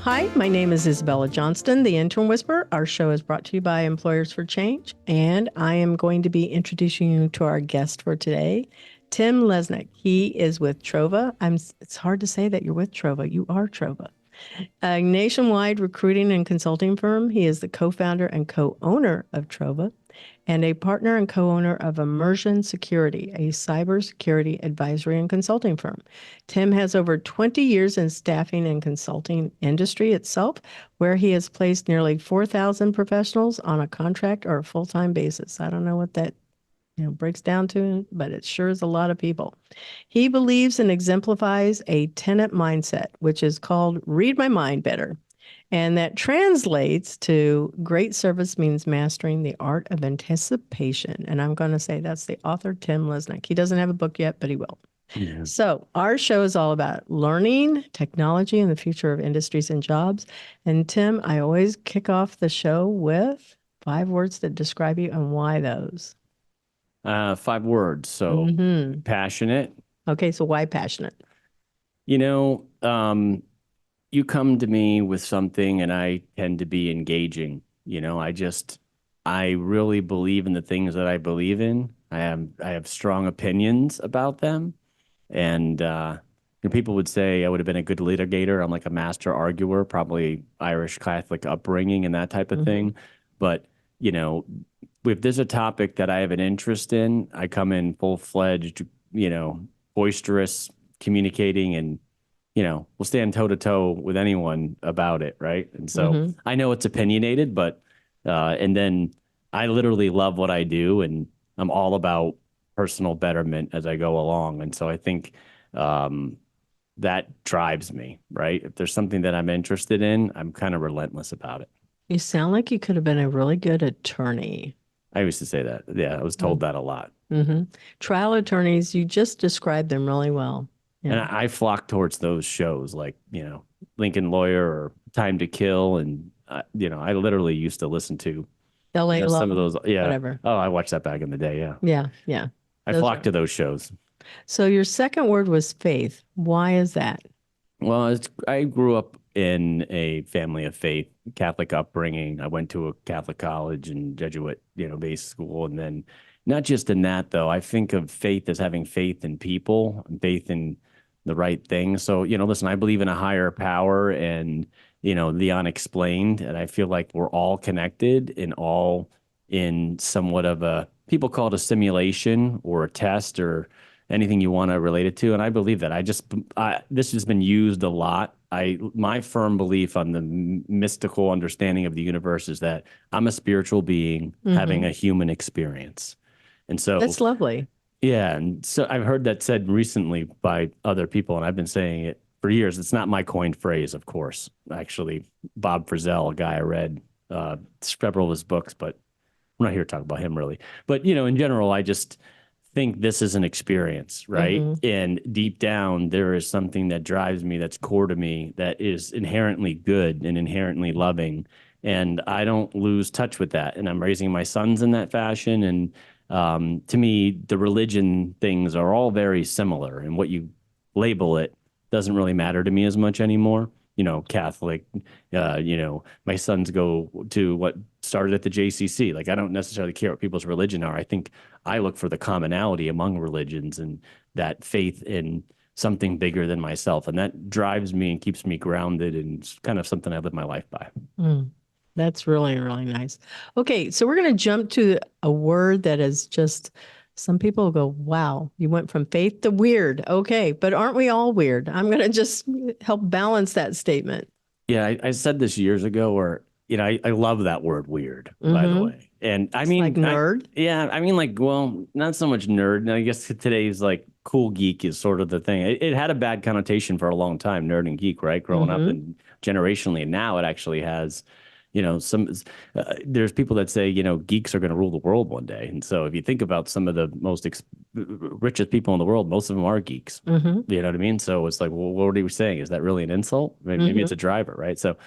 Hi, my name is Isabella Johnston, the Intern Whisperer. Our show is brought to you by Employers for Change, and I am going to be introducing you to our guest for today, Tim Lesnick. He is with Trova. It's hard to say that you're with Trova. You are Trova, a nationwide recruiting and consulting firm. He is the co-founder and co-owner of Trova and a partner and co-owner of Immersion Security, a cybersecurity advisory and consulting firm. Tim has over 20 years in staffing and consulting industry itself, where he has placed nearly 4,000 professionals on a contract or a full-time basis. I don't know what that breaks down to, but it sure is a lot of people. He believes and exemplifies a tenant mindset, which is called read my mind better. And that translates to great service means mastering the art of anticipation. And I'm going to say that's the author, Tim Lesnick. He doesn't have a book yet, but he will. Yeah. So our show is all about learning, technology, and the future of industries and jobs. And Tim, I always kick off the show with 5 words that describe you and why those. 5 words. So passionate. Okay, so why passionate? You come to me with something and I tend to be engaging. I really believe in the things that I believe in. I have strong opinions about them. And people would say I would have been a good litigator. I'm like a master arguer, probably Irish Catholic upbringing and that type of thing. But, if there's a topic that I have an interest in, I come in full-fledged, boisterous, communicating, and we'll stand toe to toe with anyone about it, right? And so I know it's opinionated, but and then I literally love what I do, and I'm all about personal betterment as I go along. And so I think that drives me, right? If there's something that I'm interested in, I'm kind of relentless about it. You sound like you could have been a really good attorney. I used to say that. Yeah, I was told that a lot. Trial attorneys, you just described them really well. Yeah. And I flock towards those shows like, Lincoln Lawyer or Time to Kill. And, I literally used to listen to LA some of those. Yeah. Whatever. Oh, I watched that back in the day. Yeah. Yeah. Yeah. I flock to those shows. So your second word was faith. Why is that? Well, I grew up in a family of faith, Catholic upbringing. I went to a Catholic college and Jesuit, based school. And then not just in that, though, I think of faith as having faith in people and faith in the right thing. So, listen, I believe in a higher power and, the unexplained. And I feel like we're all connected and all in somewhat of people call it a simulation or a test or anything you want to relate it to. And I believe that. This has been used a lot. My firm belief on the mystical understanding of the universe is that I'm a spiritual being having a human experience. And so that's lovely. Yeah. And so I've heard that said recently by other people, and I've been saying it for years. It's not my coined phrase, of course. Actually, Bob Frizell, a guy I read several of his books, but I'm not here to talk about him really. But, in general, I just think this is an experience, right? And deep down, there is something that drives me, that's core to me, that is inherently good and inherently loving. And I don't lose touch with that. And I'm raising my sons in that fashion. And to me, the religion things are all very similar. And what you label it doesn't really matter to me as much anymore. Catholic, my sons go to what started at the JCC. Like, I don't necessarily care what people's religion are. I think I look for the commonality among religions and that faith in something bigger than myself. And that drives me and keeps me grounded, and it's kind of something I live my life by. That's really, really nice. Okay, so we're going to jump to a word that is just, some people go, wow, you went from faith to weird. Okay, but aren't we all weird? I'm going to just help balance that statement. Yeah, I said this years ago, or, I love that word weird, by the way. And I mean, like nerd? Well, not so much nerd. I guess today's like cool geek is sort of the thing. It had a bad connotation for a long time, nerd and geek, right? Growing up and generationally. And now it actually has, there's people that say, geeks are going to rule the world one day. And so if you think about some of the most richest people in the world, most of them are geeks. You know what I mean? So it's like, well, what are you saying? Is that really an insult? Maybe it's a driver, right? So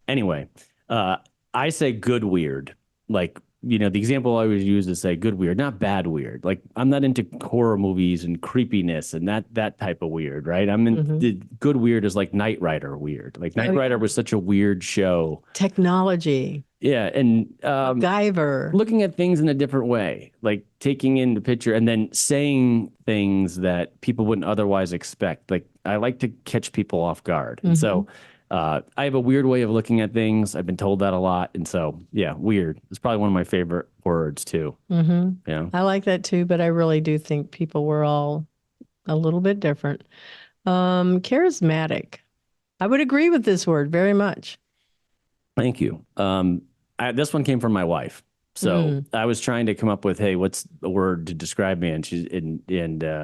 anyway, I say good weird. Like, the example I always use is say good weird, not bad weird. Like I'm not into horror movies and creepiness and that type of weird, right? I'm in the good weird is like Knight Rider weird. Like Knight Rider was such a weird show. Technology. Yeah, and MacGyver. looking at things in a different way, like taking in the picture and then saying things that people wouldn't otherwise expect. Like I like to catch people off guard. And so I have a weird way of looking at things. I've been told that a lot. And so, yeah, weird. It's probably one of my favorite words too. Yeah. I like that too, but I really do think people were all a little bit different. Charismatic. I would agree with this word very much. Thank you. This one came from my wife. So I was trying to come up with, hey, what's the word to describe me? And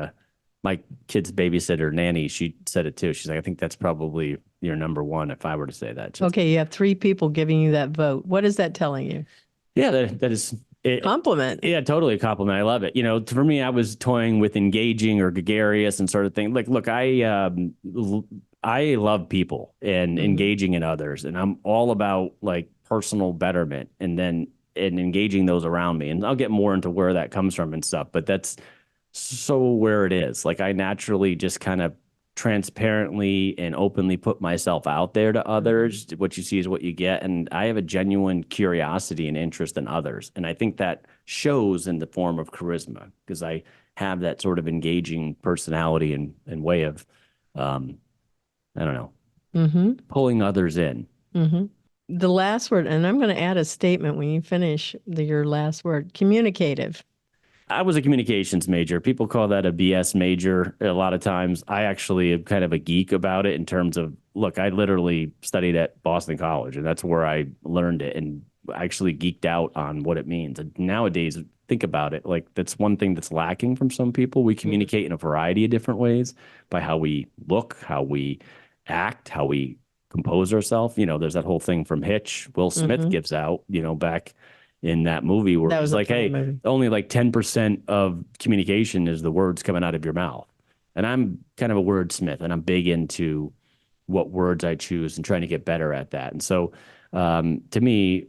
my kid's babysitter, nanny, she said it too. She's like, I think that's probably your number one if I were to say that. Okay, you have 3 people giving you that vote. What is that telling you? Yeah, that is compliment. Yeah, totally a compliment. I love it. For me, I was toying with engaging or gregarious and sort of thing. Like, look, I love people and engaging in others, and I'm all about like personal betterment and engaging those around me. And I'll get more into where that comes from and stuff, but that's so where it is. Like I naturally just kind of transparently and openly put myself out there to others. What you see is what you get. And I have a genuine curiosity and interest in others. And I think that shows in the form of charisma because I have that sort of engaging personality and way of, I don't know, pulling others in. The last word, and I'm going to add a statement when you finish your last word, communicative. I was a communications major. People call that a BS major a lot of times. I actually am kind of a geek about it in terms of, look, I literally studied at Boston College, and that's where I learned it and actually geeked out on what it means. And nowadays, think about it, like that's one thing that's lacking from some people. We communicate in a variety of different ways by how we look, how we act, how we compose ourselves. There's that whole thing from Hitch, Will Smith gives out, back in that movie where it was like, hey, only like 10% of communication is the words coming out of your mouth. And I'm kind of a wordsmith and I'm big into what words I choose and trying to get better at that. And so to me,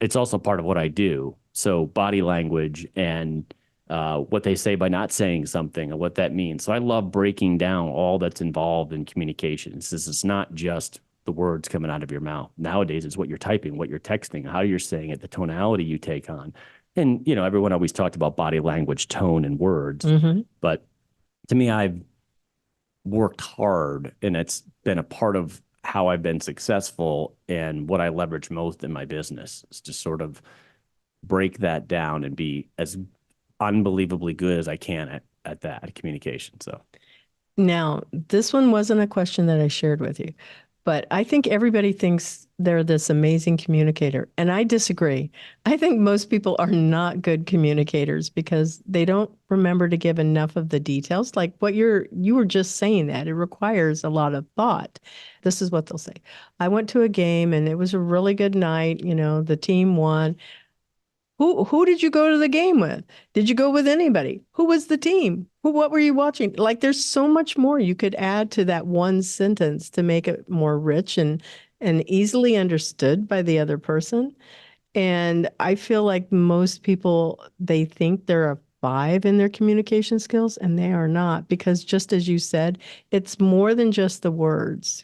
it's also part of what I do. So body language and what they say by not saying something and what that means. So I love breaking down all that's involved in communications. This is not just the words coming out of your mouth. Nowadays, it's what you're typing, what you're texting, how you're saying it, the tonality you take on. And, everyone always talked about body language, tone, and words. But to me, I've worked hard, and it's been a part of how I've been successful and what I leverage most in my business is to sort of break that down and be as unbelievably good as I can at that, at communication. So now, this one wasn't a question that I shared with you, but I think everybody thinks they're this amazing communicator. And I disagree. I think most people are not good communicators because they don't remember to give enough of the details. Like what you were just saying that it requires a lot of thought. This is what they'll say. I went to a game and it was a really good night. The team won. Who did you go to the game with? Did you go with anybody? Who was the team? What were you watching? Like there's so much more you could add to that one sentence to make it more rich and easily understood by the other person. And I feel like most people, they think they're a 5 in their communication skills, and they are not, because just as you said, it's more than just the words.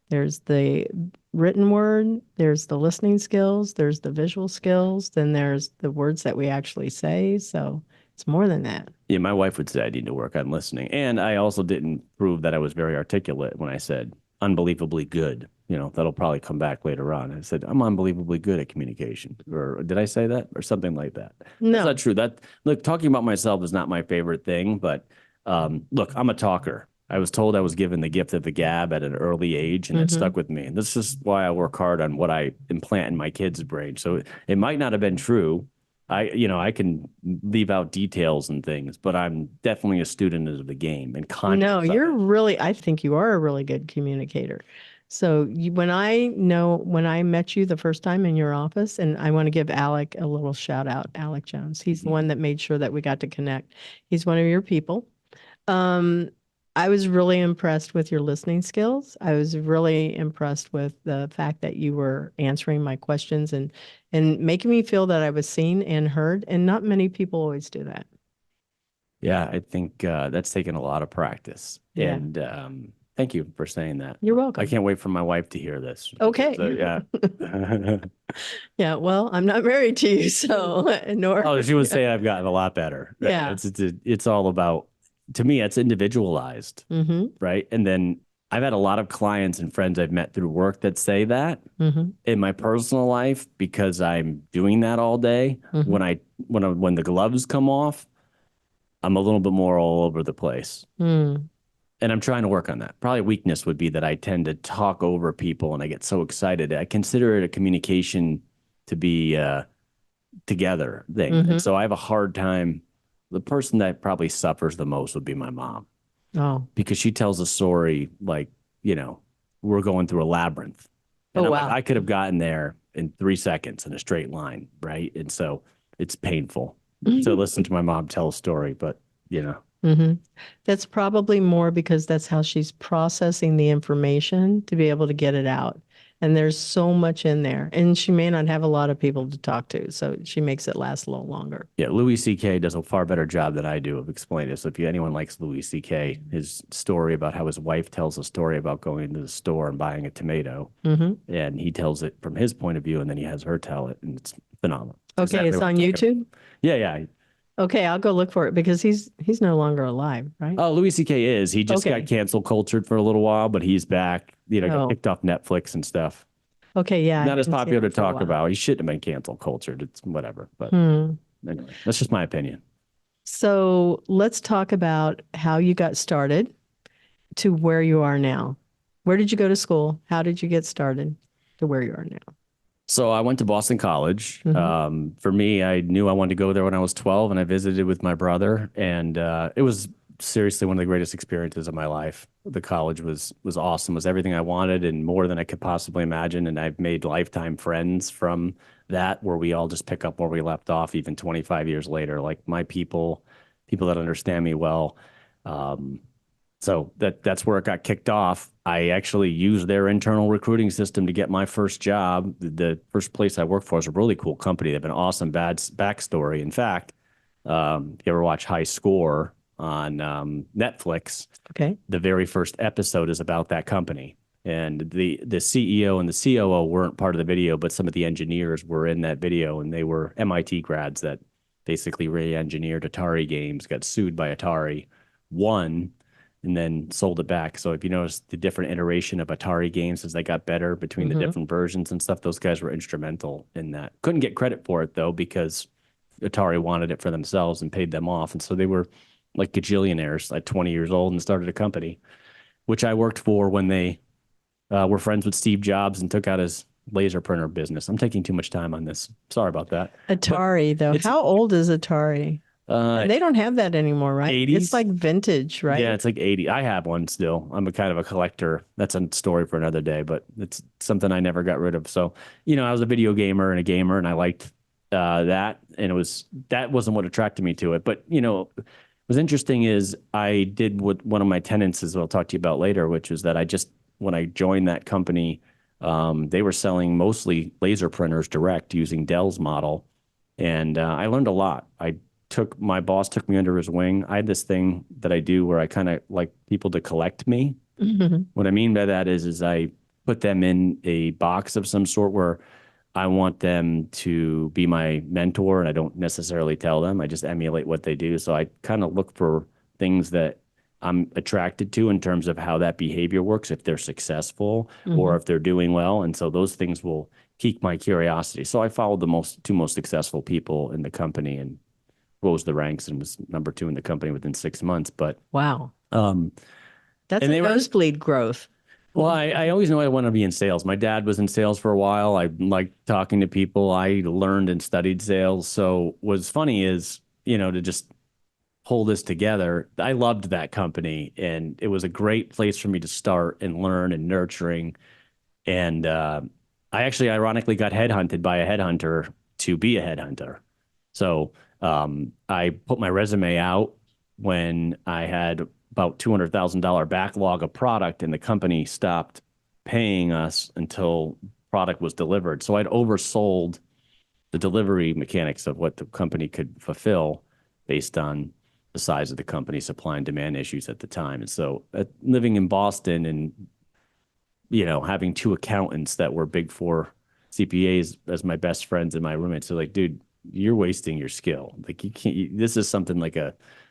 There's the written word, there's the listening skills, there's the visual skills, then there's the words that we actually say. So it's more than that. Yeah, my wife would say I need to work on listening. And I also didn't prove that I was very articulate when I said unbelievably good. That'll probably come back later on. I said, I'm unbelievably good at communication. Or did I say that? Or something like that. No. That's not true. Look, talking about myself is not my favorite thing, but look, I'm a talker. I was told I was given the gift of the gab at an early age, and it stuck with me. And this is why I work hard on what I implant in my kids' brain. So it might not have been true. I can leave out details and things, but I'm definitely a student of the game and conscious. No, I think you are a really good communicator. So when I met you the first time in your office, and I want to give Alec a little shout out, Alec Jones. He's the one that made sure that we got to connect. He's one of your people. I was really impressed with your listening skills. I was really impressed with the fact that you were answering my questions and making me feel that I was seen and heard. And not many people always do that. Yeah, I think that's taken a lot of practice. Yeah. And thank you for saying that. You're I welcome. can't wait for my wife to hear this. Okay. So, yeah. Yeah. Well, I'm not married to you, so nor. Oh, she would say I've gotten a lot better. Right? Yeah. It's all about, to me, it's individualized, Mm-hmm. right? And then I've had a lot of clients and friends I've met through work that say that Mm-hmm. in my personal life because I'm doing that all day. Mm-hmm. When the gloves come off, I'm a little bit more all over the place. Mm. And I'm trying to work on that. Probably a weakness would be that I tend to talk over people and I get so excited. I consider it a communication to be together thing. Mm-hmm. And so I have a hard time. The person that probably suffers the most would be my mom Oh. because she tells a story like, we're going through a labyrinth. And Oh, I'm wow. like, I could have gotten there in 3 seconds in a straight line, right? And so it's painful to listen to my mom tell a story, but Mm-hmm. That's probably more because that's how she's processing the information to be able to get it out. And there's so much in there. And she may not have a lot of people to talk to. So she makes it last a little longer. Yeah, Louis C.K. does a far better job than I do of explaining it. So if anyone likes Louis C.K., his story about how his wife tells a story about going to the store and buying a tomato, Mm-hmm. and he tells it from his point of view, and then he has her tell it, and it's phenomenal. Okay, Exactly it's what on I'm talking YouTube. about. Yeah. Okay, I'll go look for it because he's no longer alive, right? Oh, Louis C.K. is. He just Okay. got cancel cultured for a little while, but he's back. Got Oh, kicked off Netflix and stuff. okay, yeah. I Not as haven't seen popular to him for a talk while. about. He shouldn't have been cancel cultured. It's whatever. But Hmm. anyway, that's just my opinion. So let's talk about how you got started to where you are now. Where did you go to school? How did you get started to where you are now? So I went to Boston College. For me, I knew I wanted to go there when I was 12, and I visited with my brother, and it was seriously one of the greatest experiences of my life. The college was awesome. It was everything I wanted and more than I could possibly imagine. And I've made lifetime friends from that, where we all just pick up where we left off, even 25 years later. Like my people that understand me well. So that's where it got kicked off. I actually used their internal recruiting system to get my first job. The first place I worked for was a really cool company. They have an awesome bad backstory. In fact, if you ever watch High Score on Netflix, Okay. the very first episode is about that company. And the CEO and the COO weren't part of the video, but some of the engineers were in that video, and they were MIT grads that basically re-engineered Atari games, got sued by Atari, won, and then sold it back. So if you notice the different iteration of Atari games as they got better between the different versions and stuff, those guys were instrumental in that. Couldn't get credit for it though, because Atari wanted it for themselves and paid them off. And so they were like gajillionaires at 20 years old and started a company, which I worked for when they were friends with Steve Jobs and took out his laser printer business. I'm taking too much time on this. Sorry about that. Atari, though. How old is Atari? They don't have that anymore, right? 80s. It's like vintage, right? Yeah, it's like 80. I have one still. I'm a kind of a collector. That's a story for another day, but it's something I never got rid of. So, I was a video gamer and a gamer, and I liked that. And that wasn't what attracted me to it. But, what was interesting is I did what one of my tenants is, what I'll talk to you about later, which is that when I joined that company, they were selling mostly laser printers direct using Dell's model. And I learned a lot. My boss took me under his wing. I had this thing that I do where I kind of like people to collect me. What I mean by that is I put them in a box of some sort where I want them to be my mentor, and I don't necessarily tell them. I just emulate what they do. So I kind of look for things that I'm attracted to in terms of how that behavior works, if they're successful or if they're doing well. And so those things will pique my curiosity. So I followed the two most successful people in the company and rose the ranks and was number 2 in the company within 6 months. But Wow. um, That's a nosebleed growth. well, I always knew I wanted to be in sales. My dad was in sales for a while. I liked talking to people. I learned and studied sales. So what's funny is, to just pull this together, I loved that company, and it was a great place for me to start and learn and nurturing. And I actually ironically got headhunted by a headhunter to be a headhunter. So I put my resume out when I had about $200,000 backlog of product, and the company stopped paying us until product was delivered. So I'd oversold the delivery mechanics of what the company could fulfill based on the size of the company, supply and demand issues at the time. And so living in Boston and, having two accountants that were Big Four CPAs as my best friends and my roommates are like, dude, you're wasting your skill. Like you can't, this is something like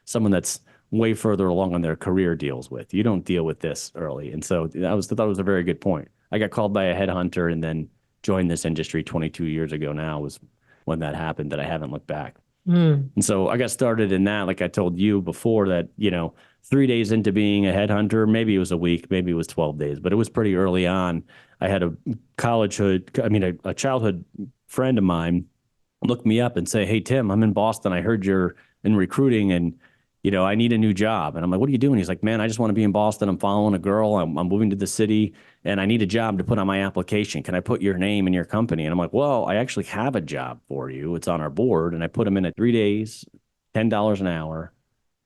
someone that's way further along on their career deals with. You don't deal with this early. And so I thought it was a very good point. I got called by a headhunter and then joined this industry 22 years ago now was when that happened, that I haven't looked back. And so I got started in that, like I told you before, that, 3 days into being a headhunter, maybe it was a week, maybe it was 12 days, but it was pretty early on. I had a childhood friend of mine look me up and say, hey, Tim, I'm in Boston. I heard you're in recruiting and, I need a new job. And I'm like, what are you doing? He's like, man, I just want to be in Boston. I'm following a girl. I'm moving to the city and I need a job to put on my application. Can I put your name and your company? And I'm like, well, I actually have a job for you. It's on our board. And I put him in at 3 days, $10 an hour.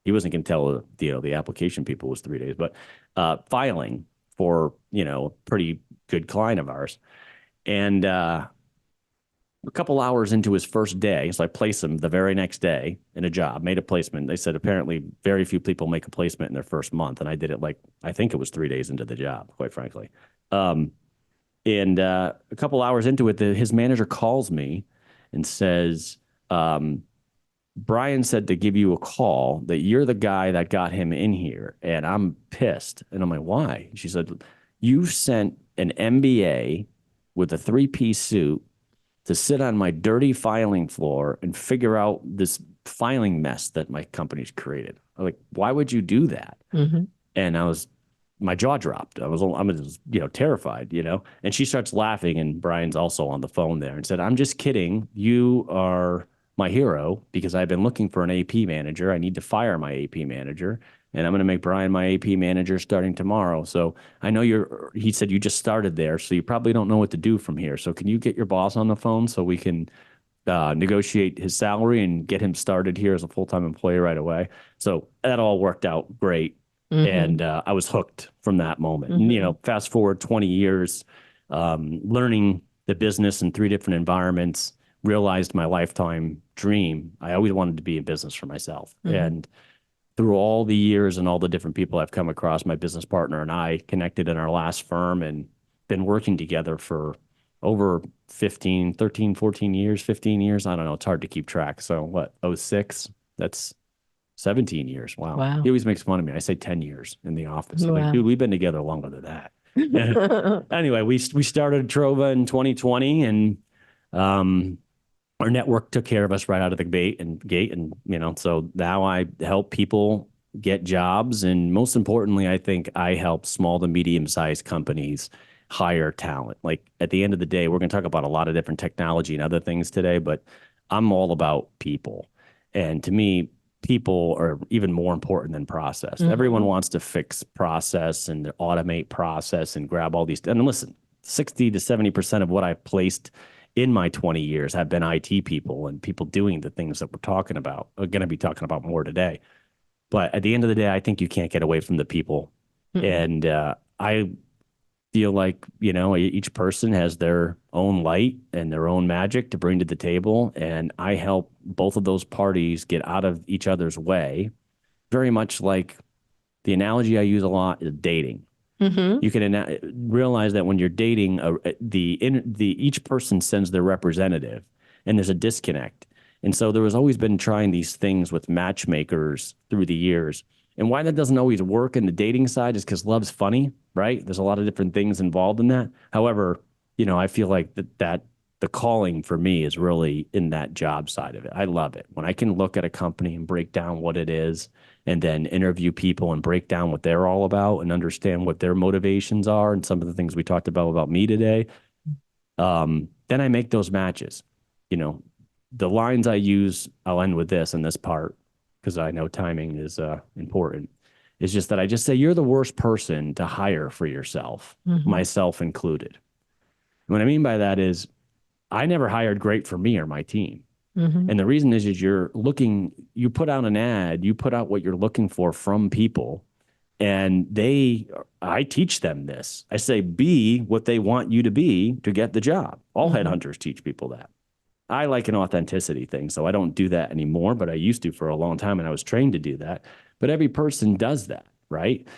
He wasn't going to tell the application people was 3 days, but filing for, pretty good client of ours. And a couple hours into his first day, so I placed him the very next day in a job, made a placement. They said apparently very few people make a placement in their first month. And I did it I think it was 3 days into the job, quite frankly. And a couple hours into it, his manager calls me and says, Brian said to give you a call, that you're the guy that got him in here. And I'm pissed. And I'm like, why? She said, you sent an MBA with a 3-piece suit to sit on my dirty filing floor and figure out this filing mess that my company's created. I'm like, why would you do that? And my jaw dropped. I was terrified, and she starts laughing, and Brian's also on the phone there and said, I'm just kidding. You are my hero because I've been looking for an AP manager. I need to fire my AP manager. And I'm going to make Brian my AP manager starting tomorrow. So I know he said you just started there, so you probably don't know what to do from here. So can you get your boss on the phone so we can negotiate his salary and get him started here as a full-time employee right away? So that all worked out great. And I was hooked from that moment. And, fast forward 20 years, learning the business in 3 different environments, realized my lifetime dream. I always wanted to be in business for myself. And through all the years and all the different people I've come across, my business partner and I connected in our last firm and been working together for over 15 years, 15 years. I don't know. It's hard to keep track. So what, 06? That's 17 years. Wow. He always makes fun of me. I say 10 years in the office. Wow. Like, dude, we've been together longer than that. Anyway, we started Trova in 2020 and our network took care of us right out of the gate. And, so now I help people get jobs. And most importantly, I think I help small to medium-sized companies hire talent. Like at the end of the day, we're going to talk about a lot of different technology and other things today, but I'm all about people. And to me, people are even more important than process. Everyone wants to fix process and automate process and grab all these. And listen, 60 to 70% of what I've placed in my 20 years have been IT people and people doing the things that we're talking about, are going to be talking about more today. But at the end of the day, I think you can't get away from the people. And I feel like, each person has their own light and their own magic to bring to the table. And I help both of those parties get out of each other's way. Very much like the analogy I use a lot is dating. You can realize that when you're dating, each person sends their representative, and there's a disconnect. And so there has always been trying these things with matchmakers through the years. And why that doesn't always work in the dating side is because love's funny, right? There's a lot of different things involved in that. However, I feel like that the calling for me is really in that job side of it. I love it when I can look at a company and break down what it is, and then interview people and break down what they're all about and understand what their motivations are and some of the things we talked about me today. Then I make those matches. The lines I use, I'll end with this in this part because I know timing is important. It's just that I just say, you're the worst person to hire for yourself, myself included. And what I mean by that is I never hired great for me or my team. And the reason is you put out an ad, you put out what you're looking for from people, And I teach them this. I say, be what they want you to be to get the job. All headhunters teach people that. I like an authenticity thing, so I don't do that anymore, but I used to for a long time, and I was trained to do that. But every person does that, right?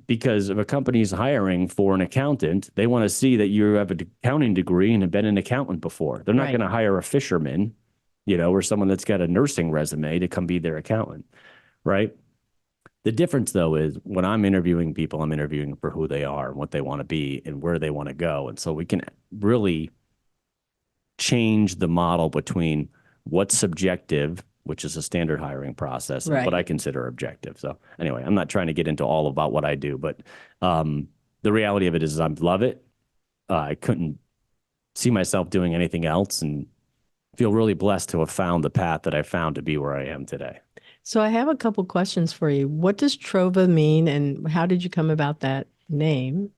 Because if a company's hiring for an accountant, they want to see that you have an accounting degree and have been an accountant before. They're not Right. going to hire a fisherman, or someone that's got a nursing resume to come be their accountant, right? The difference, though, is when I'm interviewing people, I'm interviewing for who they are and what they want to be and where they want to go. And so we can really change the model between what's subjective, which is a standard hiring process, and what I Right. consider objective. So anyway, I'm not trying to get into all about what I do, but the reality of it is I love it. I couldn't see myself doing anything else and feel really blessed to have found the path that I found to be where I am today. So I have a couple questions for you. What does Trova mean, and how did you come about that name?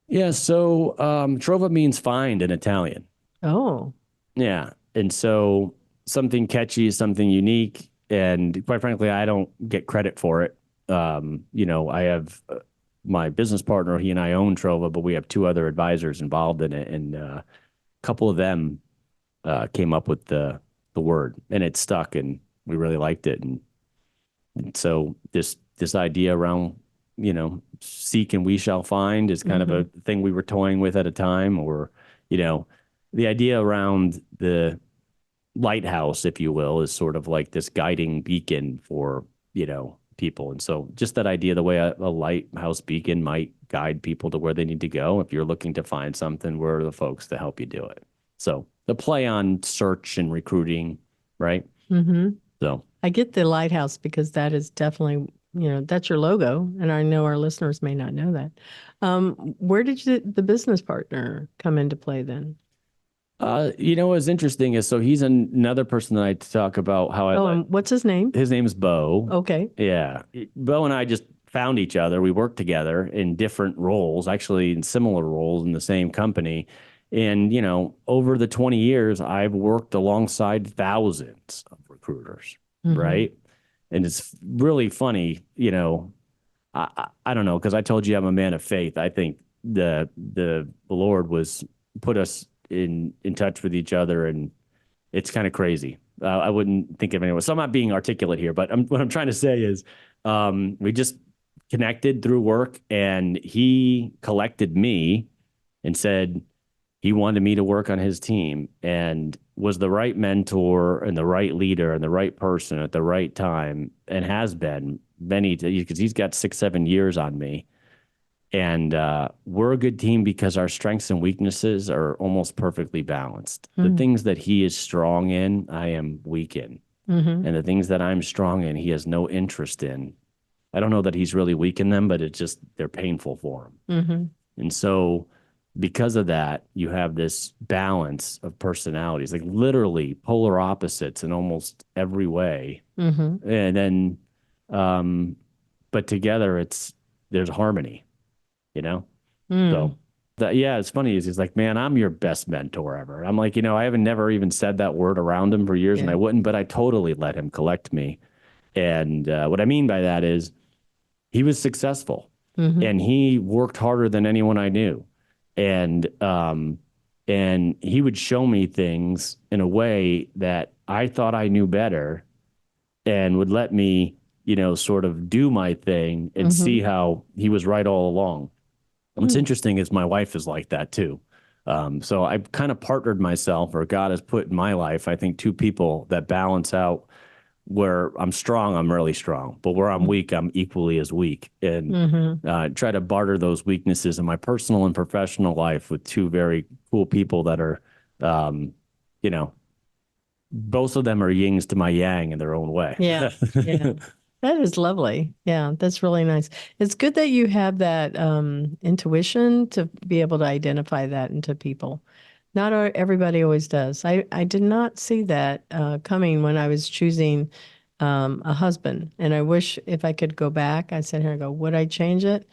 Yeah, so trova means find in Italian. Oh, Yeah. And so something catchy, something unique. And quite frankly, I don't get credit for it. I have my business partner, he and I own Trova, but we have two other advisors involved in it. And a couple of them came up with the word and it stuck and we really liked it. And so this idea around, seek and we shall find is kind of a thing we were toying with at a time, or, the idea around the lighthouse, if you will, is sort of like this guiding beacon for, people. And so just that idea, the way a lighthouse beacon might guide people to where they need to go. If you're looking to find something, where are the folks to help you do it? So the play on search and recruiting, right? mm-hmm. So I get the lighthouse because that is definitely, that's your logo. And I know our listeners may not know that. Where did the business partner come into play then? what's interesting is so he's another person that I talk about how I Oh, let. and what's his name? His name's Bo. Okay. Yeah. Bo and I just found each other. We worked together in different roles, actually in similar roles in the same company. And, over the 20 years, I've worked alongside thousands of recruiters, Mm-hmm. right? And it's really funny, I don't know, because I told you I'm a man of faith. I think the Lord was put us in touch with each other, and it's kind of crazy. I wouldn't think of anyone. So I'm not being articulate here, but what I'm trying to say is we just connected through work, and he collected me and said he wanted me to work on his team and was the right mentor and the right leader and the right person at the right time, and has been many, because he's got 6, 7 years on me. And we're a good team because our strengths and weaknesses are almost perfectly balanced. The Mm-hmm. things that he is strong in, I am weak in. Mm-hmm. And the things that I'm strong in, he has no interest in. I don't know that he's really weak in them, but it's just, they're painful for him. Mm-hmm. And so, because of that, you have this balance of personalities, like literally polar opposites in almost every way. Mm-hmm. And then, but together, there's harmony, you know? Mm. So yeah, it's funny is he's like, man, I'm your best mentor ever. I'm like, I haven't never even said that word around him for years, and Yeah. I wouldn't, but I totally let him collect me. And what I mean by that is he was successful Mm-hmm. and he worked harder than anyone I knew. And he would show me things in a way that I thought I knew better, and would let me, sort of do my thing and Mm-hmm. see how he was right all along. What's Mm. interesting is my wife is like that too. So I've kind of partnered myself, or God has put in my life, I think, two people that balance out. Where I'm strong, I'm really strong, but where I'm weak, I'm equally as weak, and Mm-hmm. try to barter those weaknesses in my personal and professional life with two very cool people that are, um, you know, both of them are yings to my yang in their own way. Yeah. Yeah. That is lovely. Yeah, that's really nice. It's good that you have that intuition to be able to identify that into people. Not everybody always does. I did not see that coming when I was choosing a husband. And I wish if I could go back, I sit here and go, would I change it?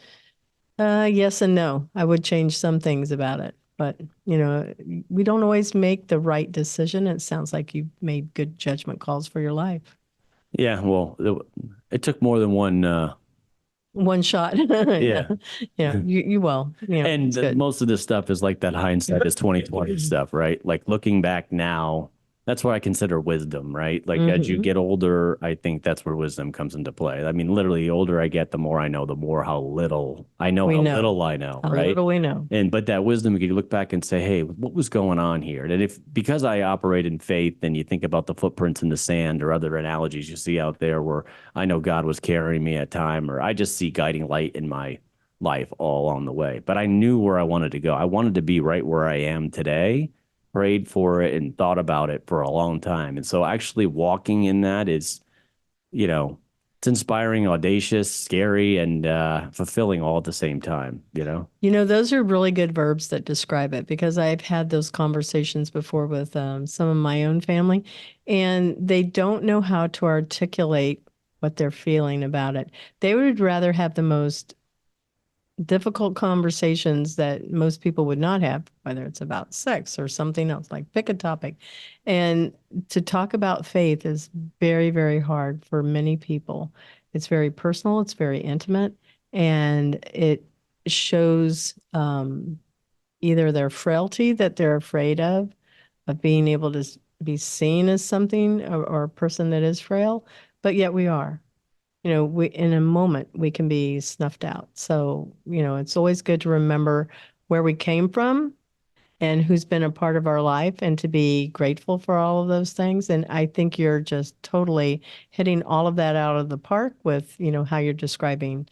Yes and no. I would change some things about it. But, we don't always make the right decision. It sounds like you've made good judgment calls for your life. Yeah, well, it took more than one One shot. Yeah. Yeah. Yeah. You will. Yeah. And It's good. most of this stuff is like that hindsight is 2020 stuff, right? Like looking back now, that's what I consider wisdom, right? Like as you Hmm. get older, I think that's where wisdom comes into play. I mean, literally, the older I get, the more I know, We how know little I know, how right? little we know. And but that wisdom, you look back and say, hey, what was going on here? And if because I operate in faith, and you think about the footprints in the sand or other analogies you see out there where I know God was carrying me at time, or I just see guiding light in my life all along the way. But I knew where I wanted to go. I wanted to be right where I am today, prayed for it and thought about it for a long time. And so actually walking in that is, you know, it's inspiring, audacious, scary, and fulfilling all at the same time, you know? Those are really good verbs that describe it because I've had those conversations before with some of my own family, and they don't know how to articulate what they're feeling about it. They would rather have the most difficult conversations that most people would not have, whether it's about sex or something else, like pick a topic. And to talk about faith is very, very hard for many people. It's very personal, it's very intimate, and it shows either their frailty that they're afraid of being able to be seen as something or a person that is frail, but yet we are. We in a moment we can be snuffed out. So, it's always good to remember where we came from and who's been a part of our life and to be grateful for all of those things. And I think you're just totally hitting all of that out of the park with, how you're describing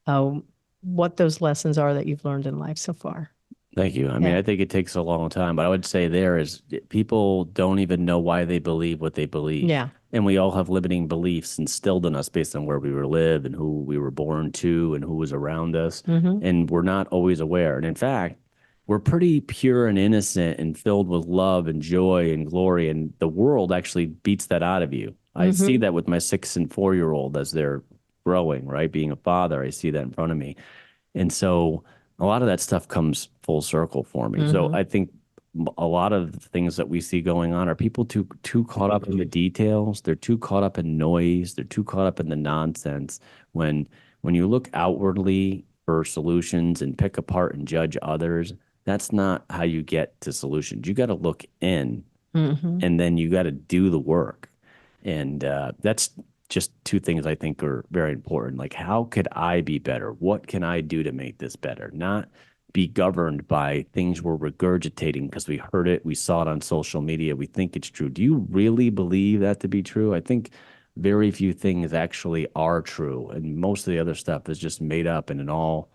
uh, what those lessons are that you've learned in life so far. Thank you. I mean, Yeah. I think it takes a long time, but I would say there is people don't even know why they believe what they believe. Yeah. And we all have limiting beliefs instilled in us based on where we were lived and who we were born to and who was around us. Mm-hmm. And we're not always aware. And in fact, we're pretty pure and innocent and filled with love and joy and glory. And the world actually beats that out of you. I see Mm-hmm. that with my 6 and 4-year-old as they're growing, right? Being a father, I see that in front of me. And so a lot of that stuff comes full circle for me. So Mm-hmm. I think a lot of the things that we see going on are people too caught up in the details. They're too caught up in noise. They're too caught up in the nonsense. When you look outwardly for solutions and pick apart and judge others, that's not how you get to solutions. You got to look in, Mm-hmm. and then you got to do the work. And that's just two things I think are very important. Like, how could I be better? What can I do to make this better? Not be governed by things we're regurgitating because we heard it, we saw it on social media, we think it's true. Do you really believe that to be true? I think very few things actually are true. And most of the other stuff is just made up in an all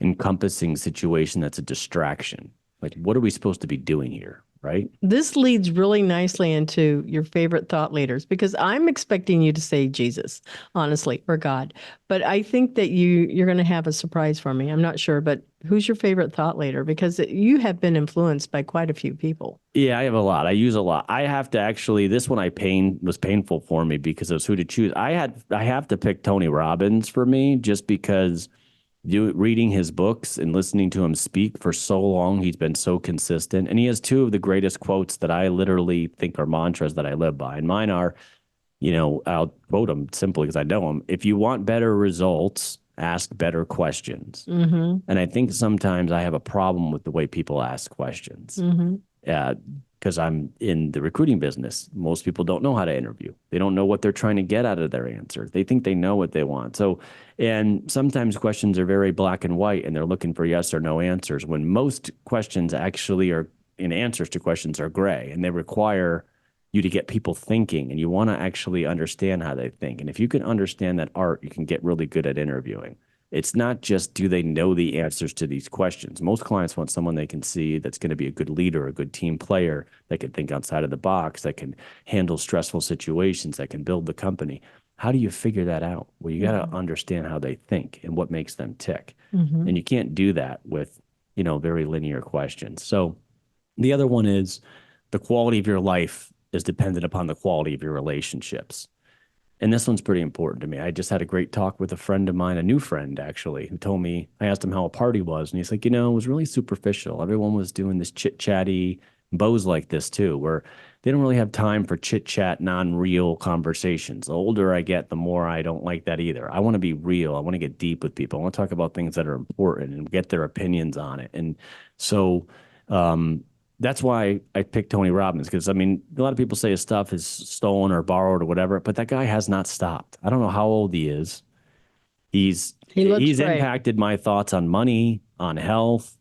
encompassing situation that's a distraction. Like, what are we supposed to be doing here? Right? This leads really nicely into your favorite thought leaders because I'm expecting you to say Jesus, honestly, or God. But I think that you're going to have a surprise for me. I'm not sure, but who's your favorite thought leader? Because you have been influenced by quite a few people. Yeah, I have a lot. I use a lot. I have to actually, this one was painful for me because of who to choose. I have to pick Tony Robbins for me just because reading his books and listening to him speak for so long, he's been so consistent. And he has two of the greatest quotes that I literally think are mantras that I live by. And mine are, I'll quote them simply because I know them. If you want better results, ask better questions. Mm-hmm. And I think sometimes I have a problem with the way people ask questions. Mm-hmm. Because I'm in the recruiting business. Most people don't know how to interview. They don't know what they're trying to get out of their answer. They think they know what they want. So, and sometimes questions are very black and white and they're looking for yes or no answers when most questions actually are in answers to questions are gray and they require you to get people thinking and you want to actually understand how they think. And if you can understand that art, you can get really good at interviewing. It's not just do they know the answers to these questions. Most clients want someone they can see that's going to be a good leader, a good team player, that can think outside of the box, that can handle stressful situations, that can build the company. How do you figure that out? Well, you got to understand how they think and what makes them tick. Mm-hmm. And you can't do that with, very linear questions. So the other one is the quality of your life is dependent upon the quality of your relationships. And this one's pretty important to me. I just had a great talk with a friend of mine, a new friend actually, who told me, I asked him how a party was. And he's like, it was really superficial. Everyone was doing this chit chatty, Bo's like this too, where they don't really have time for chit chat, non-real conversations. The older I get, the more I don't like that either. I want to be real. I want to get deep with people. I want to talk about things that are important and get their opinions on it. And so that's why I picked Tony Robbins, because I mean, a lot of people say his stuff is stolen or borrowed or whatever, but that guy has not stopped. I don't know how old he is. He looks He's great. impacted my thoughts on money, on health,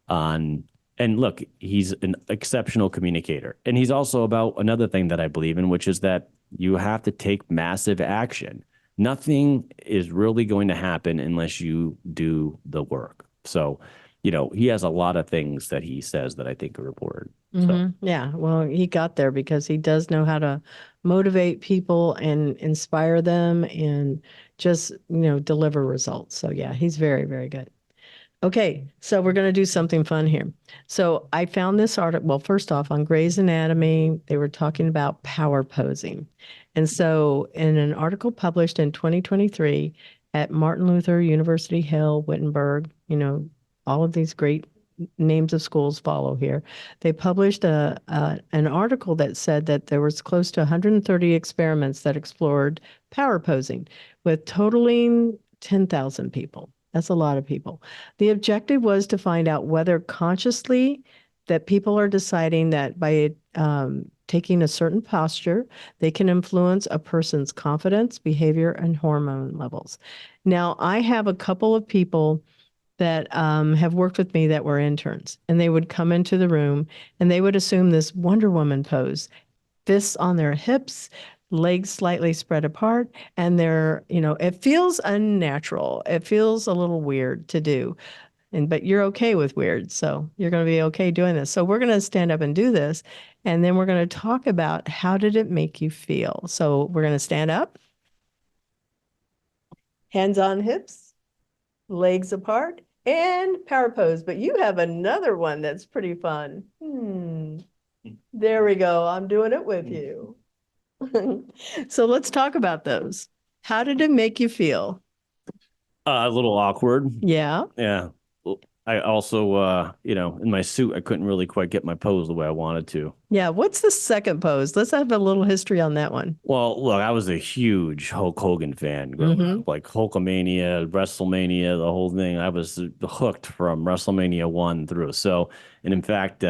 on and look, he's an exceptional communicator. And he's also about another thing that I believe in, which is that you have to take massive action. Nothing is really going to happen unless you do the work. So, he has a lot of things that he says that I think are important. So, Yeah, well, he got there because he does know how to motivate people and inspire them and just, deliver results. So, yeah, he's very, very good. Okay, so we're going to do something fun here. So I found this article. Well, first off, on Grey's Anatomy, they were talking about power posing. And so in an article published in 2023 at Martin Luther University Halle-Wittenberg, all of these great names of schools follow here. They published an article that said that there was close to 130 experiments that explored power posing with totaling 10,000 people. That's a lot of people. The objective was to find out whether consciously that people are deciding that by taking a certain posture, they can influence a person's confidence, behavior, and hormone levels. Now, I have a couple of people that have worked with me that were interns, and they would come into the room and they would assume this Wonder Woman pose, fists on their hips, legs slightly spread apart, and it feels unnatural. It feels a little weird to do. But you're okay with weird, so you're going to be okay doing this. So we're going to stand up and do this, and then we're going to talk about how did it make you feel. So we're going to stand up, hands on hips, legs apart, and power pose. But you have another one that's pretty fun. There we go. I'm doing it with you. So let's talk about those. How did it make you feel? a little awkward. Yeah. Yeah. I also, in my suit, I couldn't really quite get my pose the way I wanted to. Yeah. What's the second pose? Let's have a little history on that one. Well, look, I was a huge Hulk Hogan fan growing up, like Hulkamania, WrestleMania, the whole thing. I was hooked from WrestleMania 1 through. So, and in fact,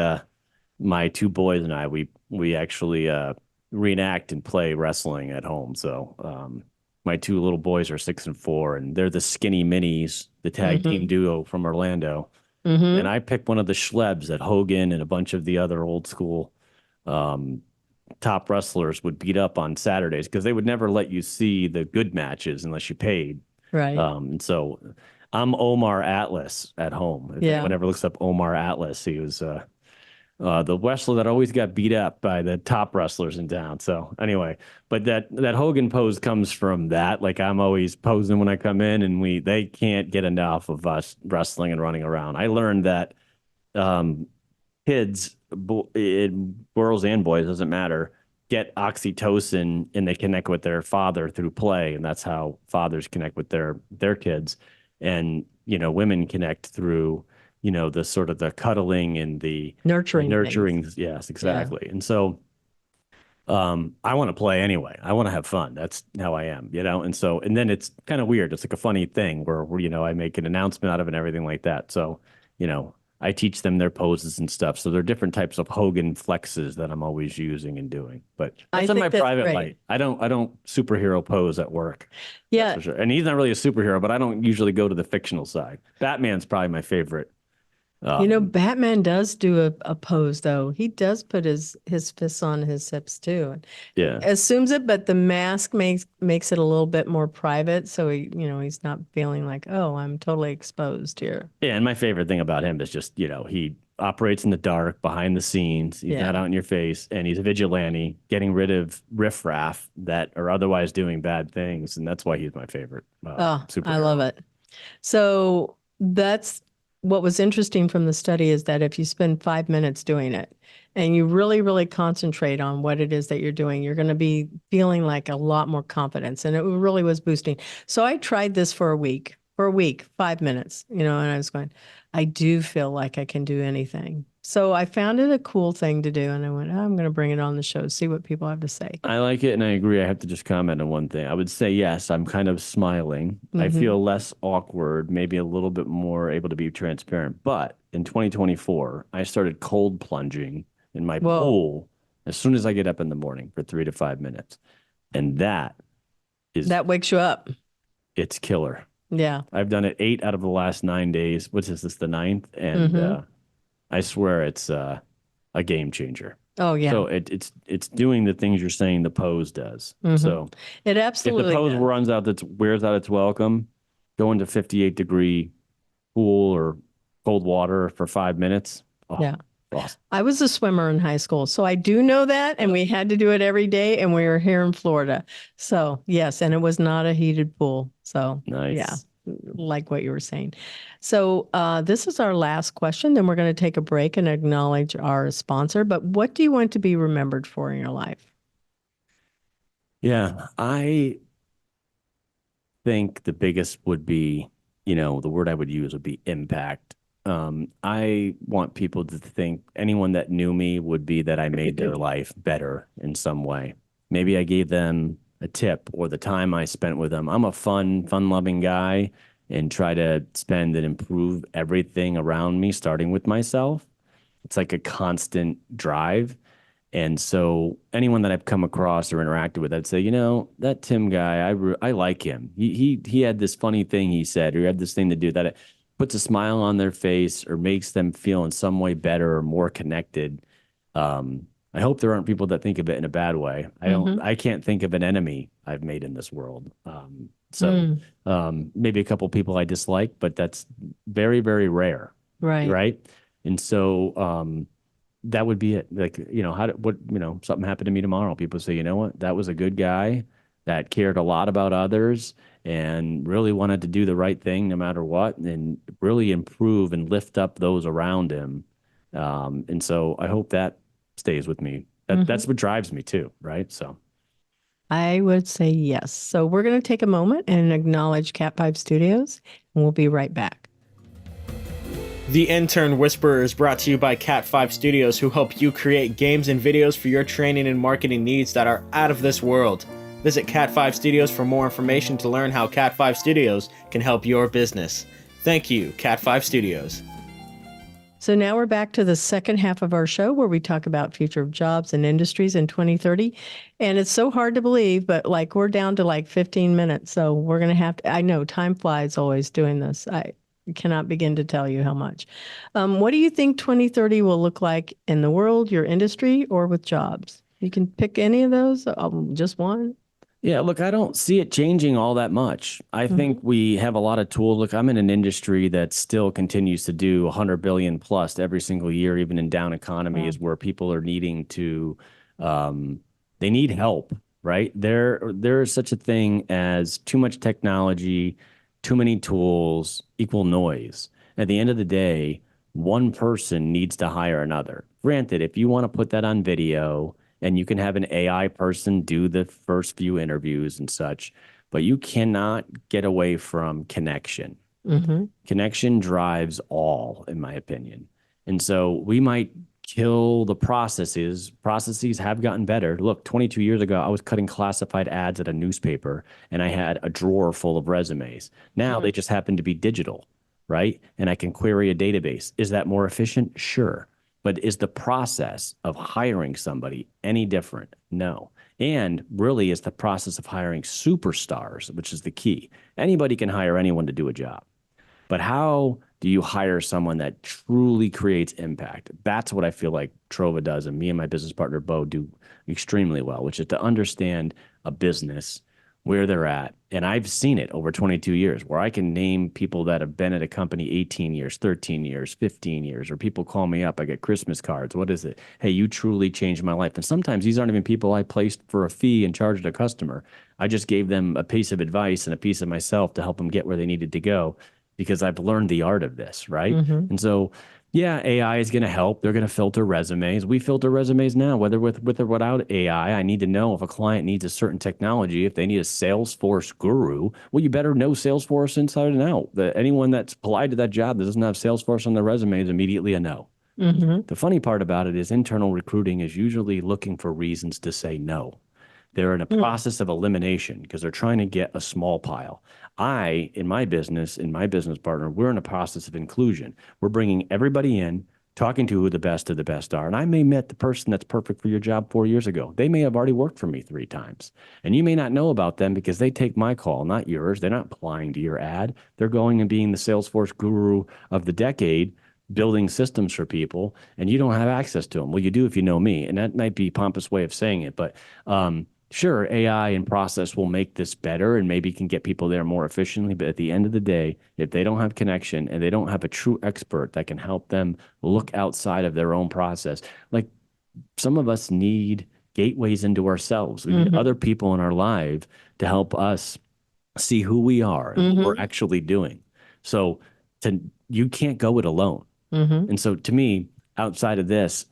my two boys and I, we actually reenact and play wrestling at home. So, my two little boys are 6 and 4, and they're the Skinny Minis, the tag team duo from Orlando. And I picked one of the schlebs that Hogan and a bunch of the other old school top wrestlers would beat up on Saturdays, because they would never let you see the good matches unless you paid. Right. And so I'm Omar Atlas at home. If anyone ever looks up Omar Atlas, he was the wrestler that always got beat up by the top wrestlers in town. So anyway, but that Hogan pose comes from that. Like, I'm always posing when I come in, and they can't get enough of us wrestling and running around. I learned that kids, girls and boys, doesn't matter, get oxytocin and they connect with their father through play, and that's how fathers connect with their kids. And women connect through the sort of the cuddling and the Nurturing. Yes, exactly. Yeah. And so I want to play anyway. I want to have fun. That's how I am, and so, and then it's kind of weird. It's like a funny thing where I make an announcement out of it and everything like that. So I teach them their poses and stuff. So there are different types of Hogan flexes that I'm always using and doing. But that's in my private life. I don't superhero pose at work. Yeah. For sure. And he's not really a superhero, but I don't usually go to the fictional side. Batman's probably my favorite. Batman does do a pose, though. He does put his fists on his hips too. Yeah. Assumes it, but the mask makes it a little bit more private. So he's not feeling like, oh, I'm totally exposed here. Yeah. And my favorite thing about him is just, he operates in the dark, behind the scenes. He's not out in your face, and he's a vigilante, getting rid of riffraff that are otherwise doing bad things. And that's why he's my favorite superhero. I love it. So that's what was interesting from the study, is that if you spend 5 minutes doing it and you really, really concentrate on what it is that you're doing, you're going to be feeling like a lot more confidence. And it really was boosting. So I tried this for a week, 5 minutes, and I was going, I do feel like I can do anything. So I found it a cool thing to do, and I went, "Oh, I'm going to bring it on the show, see what people have to say." I like it, and I agree. I have to just comment on one thing. I would say yes, I'm kind of smiling. I Hmm. feel less awkward, maybe a little bit more able to be transparent. But in 2024, I started cold plunging in my Whoa, pool as soon as I get up in the morning for 3 to 5 minutes. And that is, that wakes you up. it's killer. Yeah. I've done it 8 out of the last 9 days. Which is this, the ninth? And Hmm. I swear it's a game changer. Oh, yeah. So it's doing the things you're saying the pose does. Hmm. So It if the absolutely pose does. runs out, that wears out its welcome, go into 58-degree pool or cold water for 5 minutes. Oh, Yeah. awesome. I was a swimmer in high school, so I do know that, and we had to do it every day, and we were here in Florida. So, yes, and it was not a heated pool. So, yeah, Nice. like what you were saying. So, this is our last question. Then we're going to take a break and acknowledge our sponsor. But what do you want to be remembered for in your life? Yeah, I think the biggest would be, the word I would use would be impact. I want people to think anyone that knew me would be that I made their life better in some way. Maybe I gave them a tip or the time I spent with them. I'm a fun-loving guy and try to spend and improve everything around me, starting with myself. It's like a constant drive. And so anyone that I've come across or interacted with, I'd say, that Tim guy, I like him. He had this funny thing he said, or he had this thing to do that it puts a smile on their face or makes them feel in some way better or more connected. I hope there aren't people that think of it in a bad way. Mm-hmm. I can't think of an enemy I've made in this world. So Mm, maybe a couple people I dislike, but that's very, very rare, right. right? And so that would be it. Like, something happened to me tomorrow. People say, you know what? That was a good guy that cared a lot about others and really wanted to do the right thing no matter what and really improve and lift up those around him. And so I hope that stays with me. Hmm. That's what drives me too, right? So I would say yes. So we're going to take a moment and acknowledge Cat 5 Studios, and we'll be right back. The Intern Whisperer is brought to you by Cat 5 Studios, who help you create games and videos for your training and marketing needs that are out of this world. Visit Cat 5 Studios for more information to learn how Cat 5 Studios can help your business. Thank you, Cat 5 Studios. So now we're back to the second half of our show where we talk about future of jobs and industries in 2030. And it's so hard to believe, but like we're down to like 15 minutes. So we're going to have to, I know time flies always doing this. I cannot begin to tell you how much. What do you think 2030 will look like in the world, your industry, or with jobs? You can pick any of those, just one. yeah, look, I don't see it changing all that much. I think Hmm. we have a lot of tools. Look, I'm in an industry that still continues to do 100 billion plus every single year, even in down Wow. economies where people are needing to, they need help, right? There is such a thing as too much technology, too many tools equal noise. At the end of the day, one person needs to hire another. Granted, if you want to put that on video, and you can have an AI person do the first few interviews and such, but you cannot get away from connection. Hmm. Connection drives all, in my opinion. And so we might kill the processes. Processes have gotten better. Look, 22 years ago, I was cutting classified ads at a newspaper and I had a drawer full of resumes. Now they just happen to be digital, right? And I can query a database. Is that more efficient? Sure. But is the process of hiring somebody any different? No. And really, is the process of hiring superstars, which is the key. Anybody can hire anyone to do a job. But how do you hire someone that truly creates impact? That's what I feel like Trova does, and me and my business partner Bo do extremely well, which is to understand a business where they're at. And I've seen it over 22 years where I can name people that have been at a company 18 years, 13 years, 15 years, or people call me up. I get Christmas cards. What is it? Hey, you truly changed my life. And sometimes these aren't even people I placed for a fee and charged a customer. I just gave them a piece of advice and a piece of myself to help them get where they needed to go because I've learned the art of this, right? Hmm. And so, yeah, AI is going to help. They're going to filter resumes. We filter resumes now, whether with or without AI. I need to know if a client needs a certain technology, if they need a Salesforce guru. Well, you better know Salesforce inside and out. Anyone that's applied to that job that doesn't have Salesforce on their resume is immediately a no, Mm-hmm. The funny part about it is internal recruiting is usually looking for reasons to say no. They're in a process of elimination because they're trying to get a small pile. In my business, and my business partner, we're in a process of inclusion. We're bringing everybody in, talking to who the best of the best are. And I may met the person that's perfect for your job 4 years ago. They may have already worked for me 3 times. And you may not know about them because they take my call, not yours. They're not applying to your ad. They're going and being the Salesforce guru of the decade, building systems for people, and you don't have access to them. Well, you do if you know me. And that might be a pompous way of saying it, but sure, AI and process will make this better and maybe can get people there more efficiently. But at the end of the day, if they don't have connection and they don't have a true expert that can help them look outside of their own process, like some of us need gateways into ourselves. We need other people in our life to help us see who we are and what we're actually doing. So you can't go it alone. And so to me, outside of this,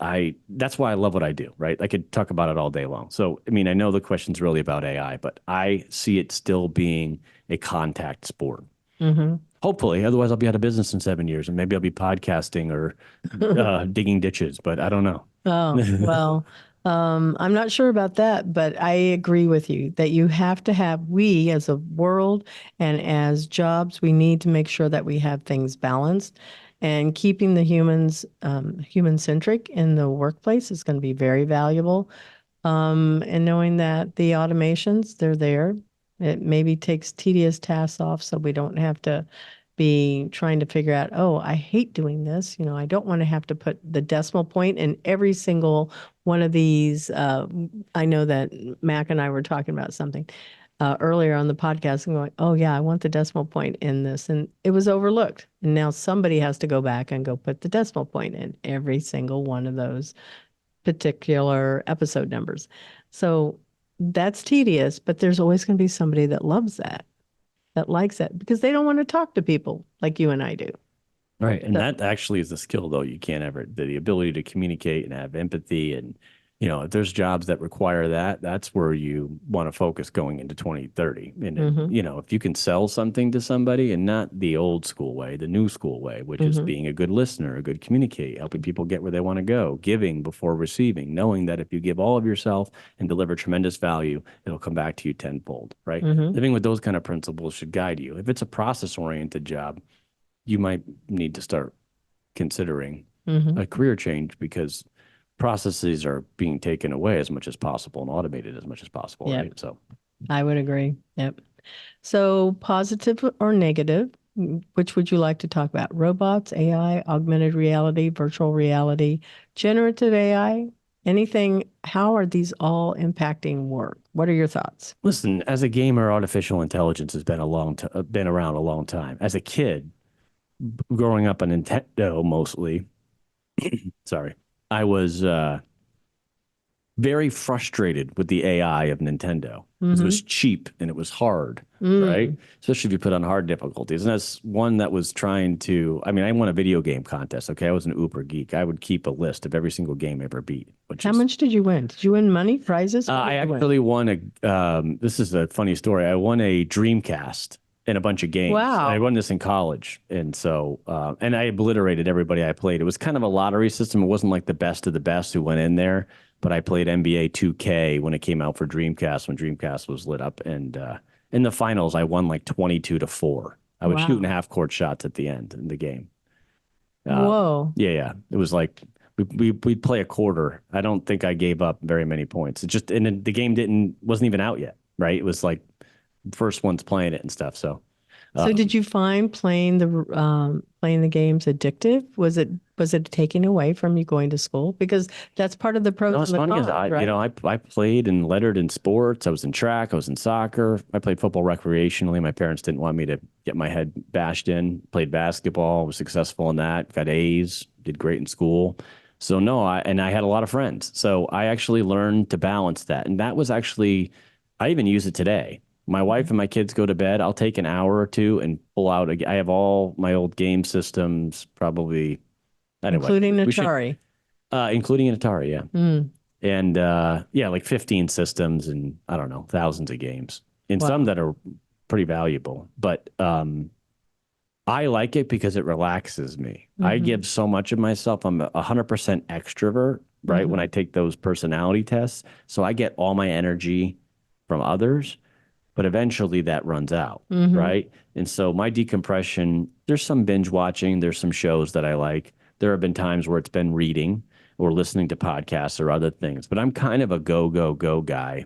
that's why I love what I do, right? I could talk about it all day long. So, I mean, I know the question's really about AI, but I see it still being a contact sport. Hopefully, otherwise I'll be out of business in 7 years and maybe I'll be podcasting or digging ditches, but I don't know. Oh, well, I'm not sure about that, but I agree with you that you have to we as a world and as jobs, we need to make sure that we have things balanced. And keeping the humans human-centric in the workplace is going to be very valuable. And knowing that the automations, they're there. It maybe takes tedious tasks off so we don't have to be trying to figure out, oh, I hate doing this. I don't want to have to put the decimal point in every single one of these. I know that Mac and I were talking about something earlier on the podcast and going, oh, yeah, I want the decimal point in this. And it was overlooked. And now somebody has to go back and go put the decimal point in every single one of those particular episode numbers. So that's tedious, but there's always going to be somebody that loves that likes it because they don't want to talk to people like you and I do. Right. And that actually is a skill, though. You can't ever, the ability to communicate and have empathy. And, if there's jobs that require that, that's where you want to focus going into 2030. And, if you can sell something to somebody and not the old school way, the new school way, which is being a good listener, a good communicator, helping people get where they want to go, giving before receiving, knowing that if you give all of yourself and deliver tremendous value, it'll come back to you tenfold, right? Living with those kind of principles should guide you. If it's a process-oriented job, you might need to start considering a career change because processes are being taken away as much as possible and automated as much as possible, right? So I would agree. Yep. So positive or negative, which would you like to talk about? Robots, AI, augmented reality, virtual reality, generative AI, anything? How are these all impacting work? What are your thoughts? Listen, as a gamer, artificial intelligence has been been around a long time. As a kid, growing up on Nintendo mostly, sorry, I was very frustrated with the AI of Nintendo because it was cheap and it was hard, right? Especially if you put on hard difficulties. And that's one that was trying to, I won a video game contest. Okay. I was an uber geek. I would keep a list of every single game I ever beat. How much did you win? Did you win money, prizes? I actually won this is a funny story. I won a Dreamcast in a bunch of games. Wow. I won this in college. And so, and I obliterated everybody I played. It was kind of a lottery system. It wasn't like the best of the best who went in there, but I played NBA 2K when it came out for Dreamcast, when Dreamcast was lit up. And in the finals, I won like 22-4. I was shooting half-court shots at the end in the game. Whoa. Yeah. It was like, we'd play a quarter. I don't think I gave up very many points. It just, and the game wasn't even out yet, right? It was like, first one's playing it and stuff. So did you find playing the games addictive? Was it taking away from you going to school? Because that's part of the pros and the cons, right? I played and lettered in sports. I was in track. I was in soccer. I played football recreationally. My parents didn't want me to get my head bashed in. Played basketball. Was successful in that. Got A's. Did great in school. So no, I had a lot of friends. So I actually learned to balance that. And that was actually, I even use it today. My wife and my kids go to bed. I'll take an hour or two and pull out. I have all my old game systems, probably. Anyway, including Atari. Including an Atari, yeah. And like 15 systems and I don't know, thousands of games. And some that are pretty valuable. But I like it because it relaxes me. I give so much of myself. I'm 100% extrovert, right? When I take those personality tests. So I get all my energy from others, but eventually that runs out, right? And so my decompression, there's some binge watching, there's some shows that I like. There have been times where it's been reading or listening to podcasts or other things, but I'm kind of a go, go, go guy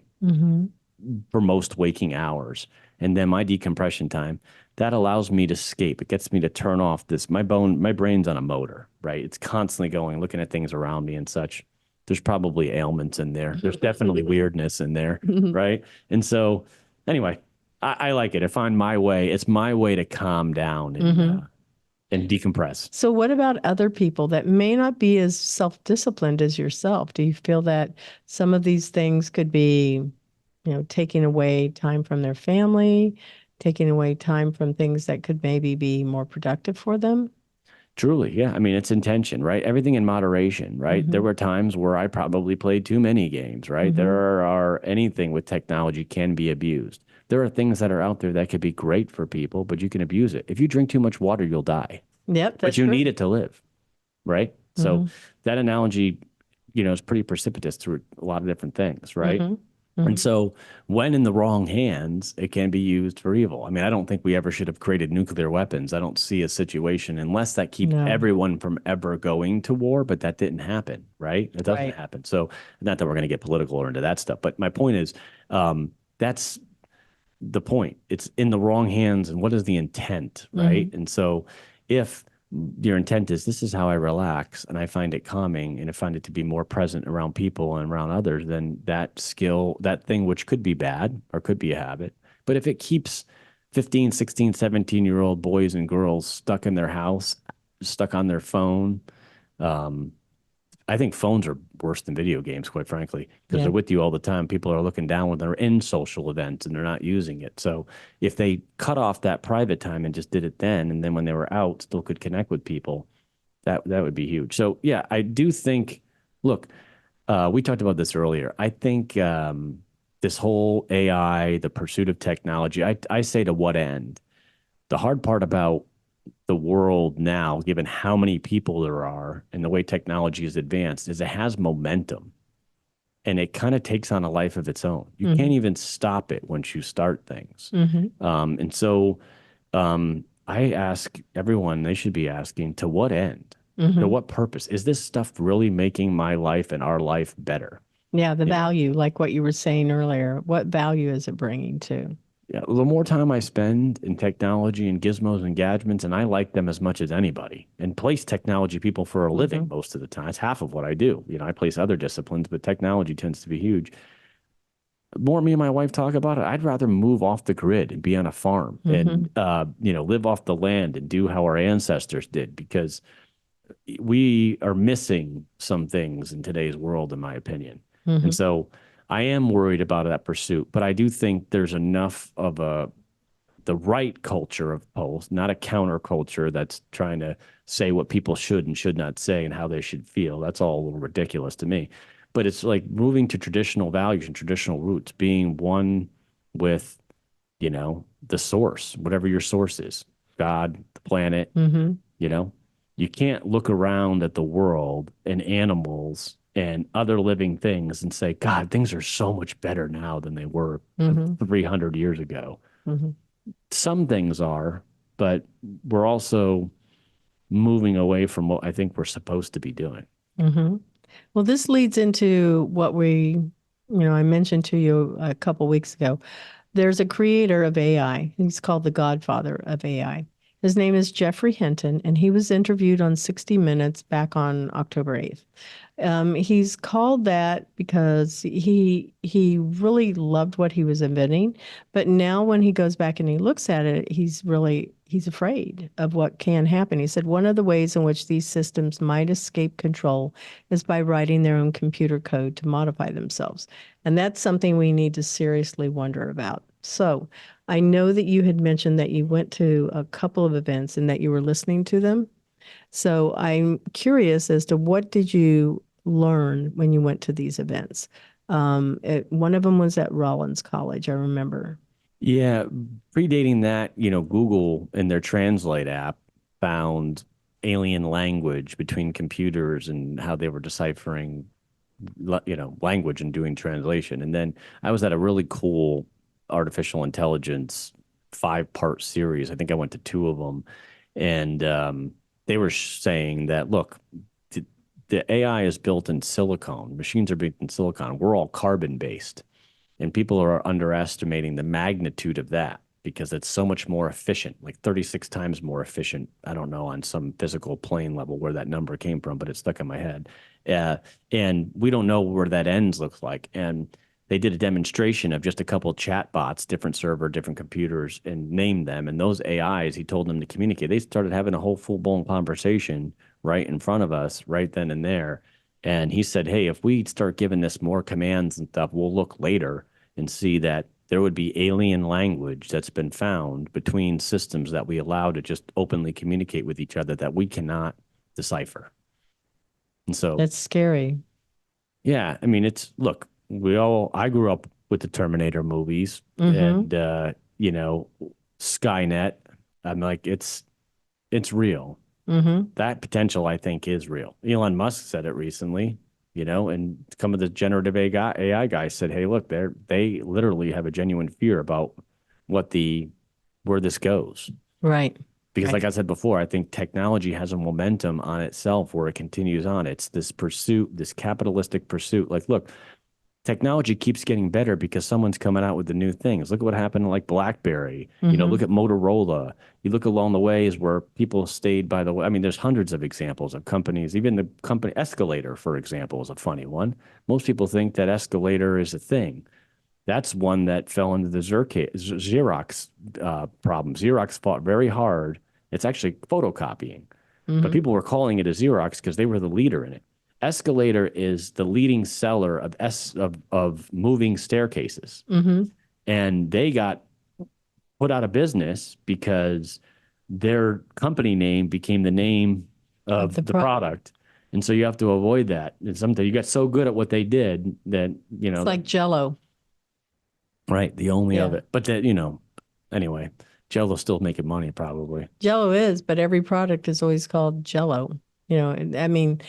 for most waking hours. And then my decompression time, that allows me to escape. It gets me to turn off this. My brain's on a motor, right? It's constantly going, looking at things around me and such. There's probably ailments in there. There's definitely weirdness in there, right? And so, anyway, I like it. I find my way. It's my way to calm down and decompress. So what about other people that may not be as self-disciplined as yourself? Do you feel that some of these things could be, taking away time from their family, taking away time from things that could maybe be more productive for them? Truly, yeah. I mean, it's intention, right? Everything in moderation, right? There were times where I probably played too many games, right? There are anything with technology can be abused. There are things that are out there that could be great for people, but you can abuse it. If you drink too much water, you'll die. Yep, But that's you true. need it to live, right? So that analogy, is pretty precipitous through a lot of different things, right? And so when in the wrong hands, it can be used for evil. I mean, I don't think we ever should have created nuclear weapons. I don't see a situation unless that keeps No. everyone from ever going to war, but that didn't happen, right? It doesn't Right. happen. So not that we're going to get political or into that stuff, but my point is, that's the point. It's in the wrong hands. And what is the intent, right? And so if your intent is this is how I relax and I find it calming and I find it to be more present around people and around others, then that skill, that thing which could be bad or could be a habit. But if it keeps 15, 16, 17-year-old boys and girls stuck in their house, stuck on their phone, I think phones are worse than video games, quite frankly, because they're with you all the time. People are looking down when they're in social events and they're not using it. So if they cut off that private time and just did it then, and then when they were out, still could connect with people, that would be huge. So yeah, I do think. Look, we talked about this earlier. I think this whole AI, the pursuit of technology. I say to what end? The hard part about the world now, given how many people there are and the way technology is advanced, is it has momentum and it kind of takes on a life of its own. You can't even stop it once you start things. And so I ask everyone, they should be asking, to what end? To what purpose? Is this stuff really making my life and our life better? Yeah, the value, like what you were saying earlier, what value is it bringing to? Yeah, the more time I spend in technology and gizmos and gadgets, and I like them as much as anybody, and place technology people for a living most of the time. It's half of what I do. I place other disciplines, but technology tends to be huge. The more me and my wife talk about it, I'd rather move off the grid and be on a farm and live off the land and do how our ancestors did, because we are missing some things in today's world, in my opinion. And so I am worried about that pursuit, but I do think there's enough of the right culture of post, not a counterculture that's trying to say what people should and should not say and how they should feel. That's all a little ridiculous to me. But it's like moving to traditional values and traditional roots, being one with, the source, whatever your source is, God, the planet, you can't look around at the world and animals and other living things and say, God, things are so much better now than they were 300 years ago. Some things are, but we're also moving away from what I think we're supposed to be doing. Well, this leads into what I mentioned to you a couple weeks ago. There's a creator of AI. He's called the godfather of AI. His name is Jeffrey Hinton, and he was interviewed on 60 Minutes back on October 8th. He's called that because he really loved what he was inventing, but now when he goes back and he looks at it, he's afraid of what can happen. He said one of the ways in which these systems might escape control is by writing their own computer code to modify themselves, and that's something we need to seriously wonder about. So I know that you had mentioned that you went to a couple of events and that you were listening to them. So I'm curious as to what did you learn when you went to these events? One of them was at Rollins College, I remember. Yeah, predating that, Google in their Translate app found alien language between computers and how they were deciphering, language and doing translation. And then I was at a really cool artificial intelligence 5-part series. I think I went to 2 of them, and they were saying that, look, the, the AI is built in silicon. Machines are built in silicon. We're all carbon based. And people are underestimating the magnitude of that because it's so much more efficient, like 36 times more efficient. I don't know on some physical plane level where that number came from, but it's stuck in my head. Uh, and we don't know where that ends looks like. And they did a demonstration of just a couple of chat bots, different server, different computers, and named them. And those AIs, he told them to communicate. They started having a whole full-blown conversation right in front of us, right then and there. And he said, hey, if we start giving this more commands and stuff, we'll look later and see that there would be alien language that's been found between systems that we allow to just openly communicate with each other that we cannot decipher. And so That's scary. yeah, I mean, I grew up with the Terminator movies Mm-hmm. and, Skynet. I'm like, it's real. Mm-hmm. That potential, I think, is real. Elon Musk said it recently, and some of the generative AI guys said, hey, look, they literally have a genuine fear about where this goes. Right. Because, like Right. I said before, I think technology has a momentum on itself where it continues on. It's this pursuit, this capitalistic pursuit. Like, look, technology keeps getting better because someone's coming out with the new things. Look at what happened to like BlackBerry. Mm-hmm. Look at Motorola. You look along the ways where people stayed by the way. I mean, there's hundreds of examples of companies. Even the company Escalator, for example, is a funny one. Most people think that Escalator is a thing. That's one that fell into the Xerox problem. Xerox fought very hard. It's actually photocopying, but Mm-hmm. people were calling it a Xerox because they were the leader in it. Escalator is the leading seller of moving staircases, Mm-hmm. and they got put out of business because their company name became the name Of the of the product. And so you have to avoid that. And sometimes you got so good at what they did that, It's like Jello. right, the only of Yeah. it. But that, anyway, Jello's still making money probably. Jello is, but every product is always called Jello. And I mean,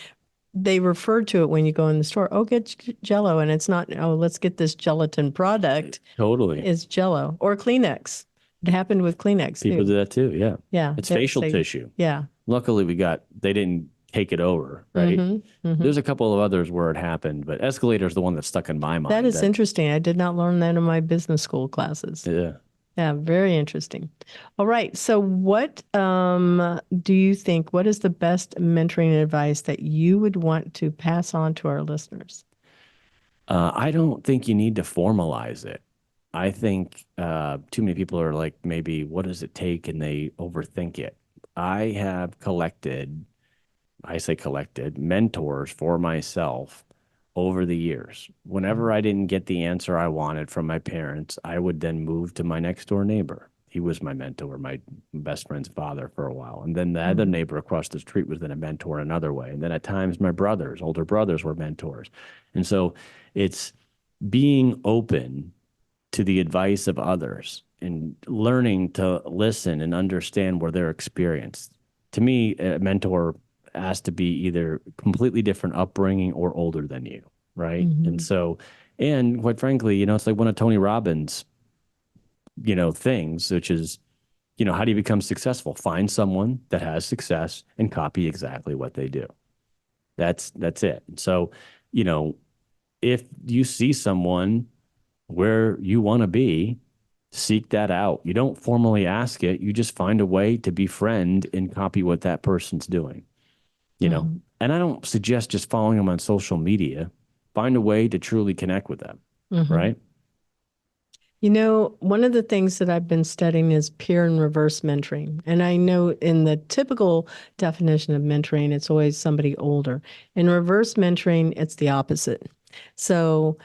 they refer to it when you go in the store. Oh, get Jello, and it's not. Oh, let's get this gelatin product. Totally. Is Jello or Kleenex? It happened with Kleenex People too. do that too. Yeah. Yeah, It's they would facial say, tissue. yeah. Luckily, they didn't take it over, right? Mm-hmm. Mm-hmm. There's a couple of others where it happened, but Escalator is the one that's stuck in my That mind. is interesting. I did not learn that in my business school classes. Yeah. Yeah, very interesting. All right. So, what do you think? What is the best mentoring advice that you would want to pass on to our listeners? I don't think you need to formalize it. I think too many people are like, maybe what does it take? And they overthink it. I have I say collected mentors for myself over the years. Whenever I didn't get the answer I wanted from my parents, I would then move to my next door neighbor. He was my mentor, my best friend's father for a while. And then the other Mhm. neighbor across the street was then a mentor another way. And then at times my older brothers were mentors. And so it's being open to the advice of others and learning to listen and understand where they're experienced. To me, a mentor has to be either completely different upbringing or older than you, right? And Mhm. so, and quite frankly, it's like one of Tony Robbins, things, which is, how do you become successful? Find someone that has success and copy exactly what they do. That's it. So, you know, if you see someone where you want to be, seek that out. You don't formally ask it. You just find a way to befriend and copy what that person's doing. Mhm. And I don't suggest just following them on social media. Find a way to truly connect with them, Mhm. right? One of the things that I've been studying is peer and reverse mentoring. And I know in the typical definition of mentoring, it's always somebody older. In reverse mentoring, it's the opposite. So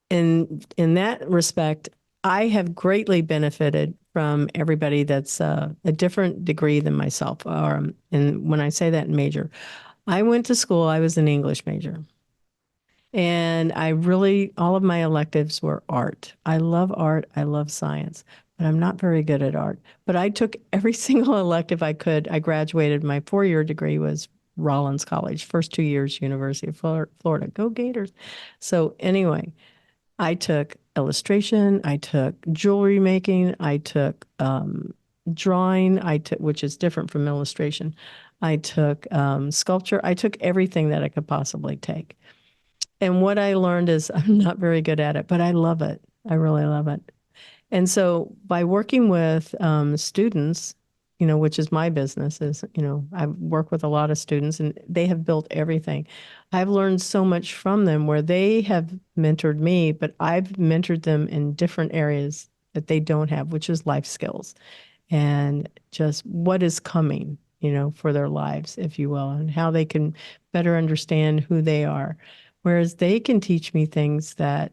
in that respect, I have greatly benefited from everybody that's a different degree than myself. And when I say that in major, I went to school, I was an English major. And all of my electives were art. I love art. I love science, but I'm not very good at art. But I took every single elective I could. I graduated. My 4-year degree was Rollins College, first 2 years, University of Florida. Go Gators. So anyway, I took illustration. I took jewelry making. I took drawing. Which is different from illustration. I took sculpture. I took everything that I could possibly take. And what I learned is I'm not very good at it, but I love it. I really love it. And so by working with students, which is my business, I work with a lot of students and they have built everything. I've learned so much from them where they have mentored me, but I've mentored them in different areas that they don't have, which is life skills and just what is coming, for their lives, if you will, and how they can better understand who they are. Whereas they can teach me things that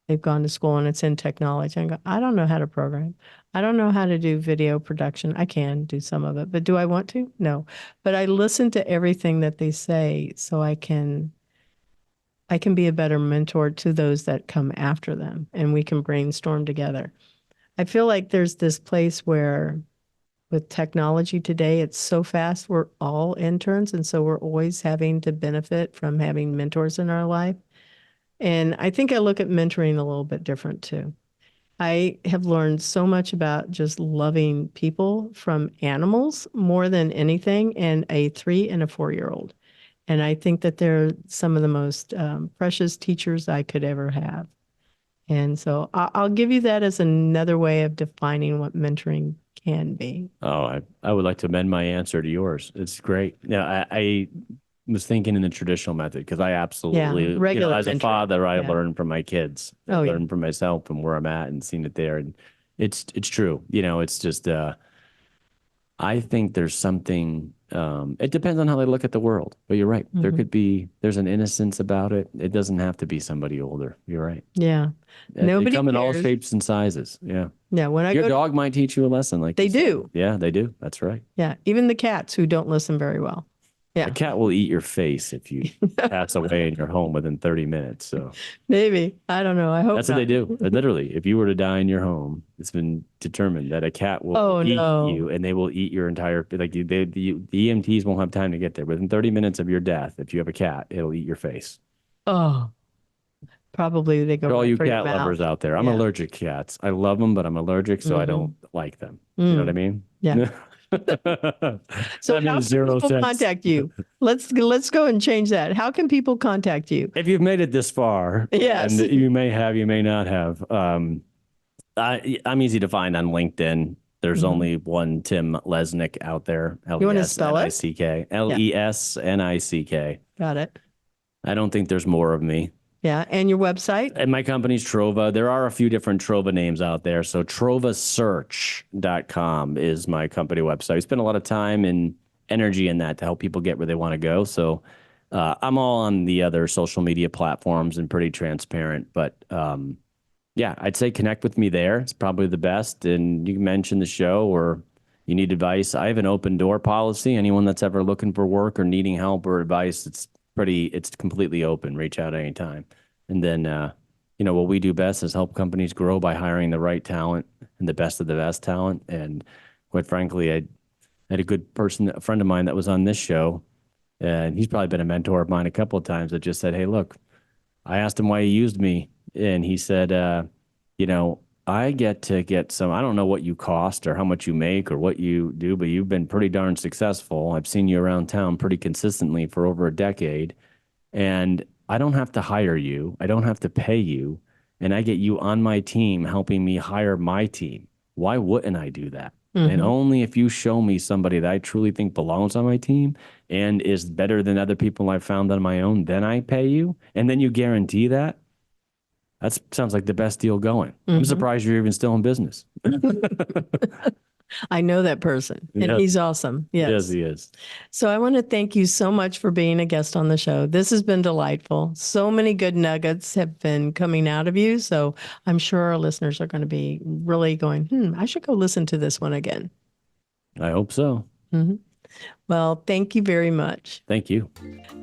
they've gone to school and it's in technology. I don't know how to program. I don't know how to do video production. I can do some of it, but do I want to? No. But I listen to everything that they say so I can be a better mentor to those that come after them and we can brainstorm together. I feel like there's this place where with technology today, it's so fast. We're all interns. And so we're always having to benefit from having mentors in our life. And I think I look at mentoring a little bit different too. I have learned so much about just loving people from animals more than anything, and a 3 and a 4-year-old. And I think that they're some of the most precious teachers I could ever have. And so I'll give you that as another way of defining what mentoring can be. Oh, I would like to amend my answer to yours. It's great. Yeah, I was thinking in the traditional method because I absolutely, regular as a mentoring. father, I learned from my kids. I Oh, yeah. learned from myself and where I'm at and seen it there. And it's true. It's just, I think there's something, it depends on how they look at the world, but you're right. There's an innocence about it. It doesn't have to be somebody older. You're right. Yeah. They come in all shapes and sizes. Yeah. Yeah. When Your dog might teach you a lesson like they you said. do. Yeah, they do. That's right. Yeah. Even the cats who don't listen very well. Yeah. A cat will eat your face if you pass away in your home within 30 minutes. So maybe. I don't know. I hope that's not. what they do. Literally, if you were to die in your home, it's been determined that a cat will eat you, and they will eat your entire, like the EMTs won't have time to get there. Within 30 minutes of your death, if you have a cat, it'll eat your face. Oh, probably they go For all right you for your cat lovers mouth. out there, I'm allergic to cats. I love them, but I'm allergic, so I don't like them. You know what I mean? Yeah. So That how makes can zero people sense. contact you? Let's go and change that. How can people contact you? If you've made it this far, Yes. and you may have, you may not have. I'm easy to find on LinkedIn. There's only one Tim Lesnick out there. You want to spell it? Lesnick. Lesnick. Got it. I don't think there's more of me. Yeah. And your website? And my company's Trova. There are a few different Trova names out there. So trovasearch.com is my company website. I spend a lot of time and energy in that to help people get where they want to go. So I'm all on the other social media platforms and pretty transparent. But yeah, I'd say connect with me there. It's probably the best. And you can mention the show or you need advice. I have an open door policy. Anyone that's ever looking for work or needing help or advice, it's completely open. Reach out anytime. And then, what we do best is help companies grow by hiring the right talent and the best of the best talent. And quite frankly, I had a friend of mine that was on this show, and he's probably been a mentor of mine a couple of times that just said, "Hey, look," I asked him why he used me. And he said, I get to get some, I don't know what you cost or how much you make or what you do, but you've been pretty darn successful. I've seen you around town pretty consistently for over a decade. And I don't have to hire you. I don't have to pay you. And I get you on my team helping me hire my team. Why wouldn't I do that? And only if you show me somebody that I truly think belongs on my team and is better than other people I've found on my own, then I pay you. And then you guarantee that. That sounds like the best deal going. I'm surprised you're even still in business. I know that person, and he's awesome. Yes, he is. So I want to thank you so much for being a guest on the show. This has been delightful. So many good nuggets have been coming out of you. So I'm sure our listeners are going to be really going, I should go listen to this one again. I hope so. Well, thank you very much. Thank you.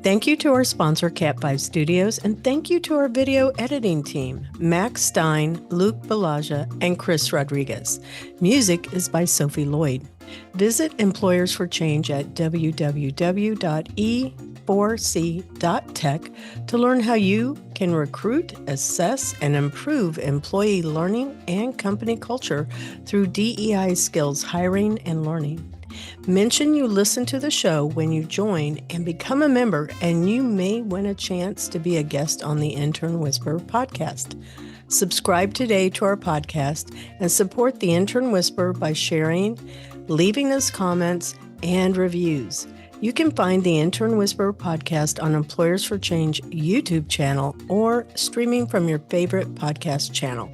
Thank you to our sponsor, Cat 5 Studios, and thank you to our video editing team, Max Stein, Luke Balaja, and Chris Rodriguez. Music is by Sophie Lloyd. Visit Employers for Change at www.e4c.tech to learn how you can recruit, assess, and improve employee learning and company culture through DEI skills hiring and learning. Mention you listen to the show when you join and become a member, and you may win a chance to be a guest on the Intern Whisperer podcast. Subscribe today to our podcast and support the Intern Whisperer by sharing, leaving us comments, and reviews. You can find the Intern Whisperer podcast on Employers for Change YouTube channel or streaming from your favorite podcast channel.